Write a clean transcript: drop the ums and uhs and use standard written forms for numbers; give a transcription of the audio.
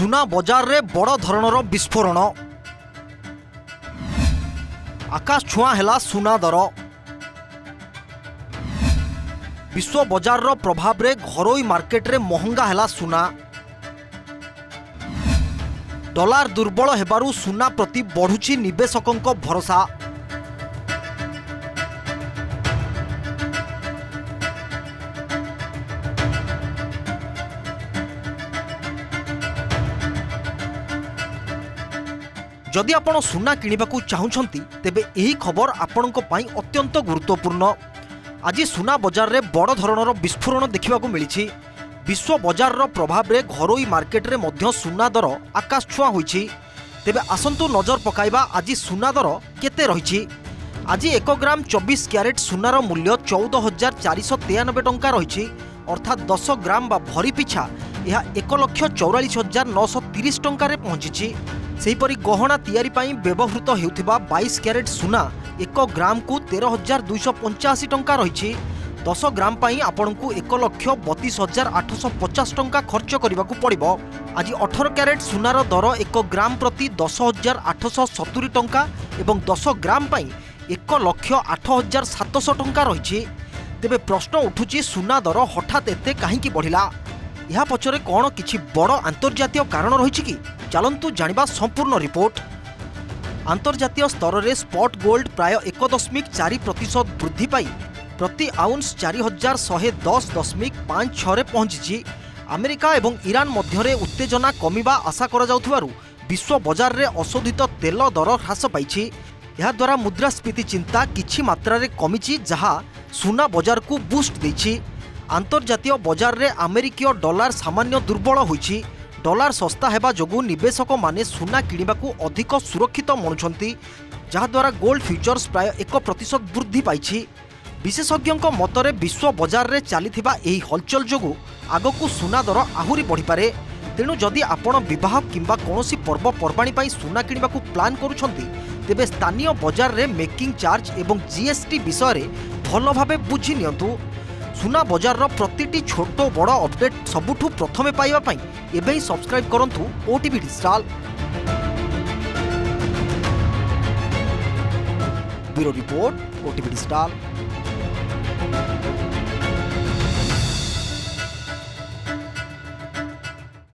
सुना बजार रे बड़ धरणर विस्फोरण आकाश छुआ हेला सुना दर विश्व बजार रो प्रभाव रे घरोई मार्केट रे महंगा हेला सुना डॉलर दुर्बल हेबारु सुना प्रति बढ़ुची निवेशकंक भरोसा जदि आपण सुना किणिबाकू चाहुछंती तेबे एही खबर आपणक पई अत्यंत गुरुत्वपूर्ण। आज सुना बजार रे बड़ धरणर विस्फोरण देखिबाकू मिलिछि। विश्व बजार रो प्रभाव रे घरोई मार्केट रे मध्य सुना दर आकाश छुआ होईछि। तेबे आसंतु नजर पकाइबा आज सुना दर केते रहिछि। आज 1 ग्राम 24 क्यारेट सुनार मूल्य 14,493 टंका रहिछि। अर्थात 10 ग्राम बा भरी पिछा यह 1,44,930 टंका रे पहुंची। सेहीपरि गहना तैयारी पाई व्यवहृत हेउथिबा 22 क्यारेट सुना 1 ग्राम को 13,285 टंका रहिछि। 10 ग्राम पाई आपनकू 1,32,850 टंका खर्च करबाकू पड़िबो। आज 18 क्यारेट सुनार दर 1 ग्राम प्रति 10,870 टंका एवं 10 ग्राम पाई 1,08,700 टंका रहिछि। तेबे प्रश्न उठुछि सुना दर हठात एते काहींकी बढ़िला। यह पछरे कौन किछि बड़ अंतर्जातीय कारण रहिछि कि चलंतु जानिबा संपूर्ण रिपोर्ट। अंतर्जातीय स्तर रे स्पॉट गोल्ड प्राय 1.4% वृद्धि पाई प्रति आउंस 4,110.56 रे पहुंची। अमेरिका एवं ईरान मध्यरे उत्तेजना कमिबा आशा करा जाउथबारु विश्व बजार रे अशोधित तेल दर ह्रास पाइछि। यह द्वारा मुद्रास्फीति चिंता किछि मात्रा रे कमिछि जहा सुना बजार को बूस्ट दैछि। अंतर्जातीय बजार रे अमेरिकीय डॉलर सामान्य दुर्बल होइछि। डॉलर सस्ता हेबा जोगु निवेशक माने सुना किणिबाकू अधिक सुरक्षित मनुछंती जहा द्वारा गोल्ड फ्यूचर्स प्राय 1% वृद्धि पाइछि। विशेषज्ञों मतरे विश्व बजार रे चलीथिबा एही हलचल जोगु आगकू सुना दर आहुरी बढ़ी पारे। तेणु जदि आपण विवाह किंबा कोनोसी पर्वपर्वाणी पाई सुना किणिबाकू प्लान करूछंती तेबे स्थानीय बजार रे मेकिंग चार्ज एवं जीएसटी विषय रे भलो भाबे बुझी नियंतु। सुना बजार रो प्रतिटी छोट बड़ अपडेट सबुठु प्रथमे पाइबा पाई एबे ही सब्सक्राइब करंतु OTV digital. Bureau report OTV digital.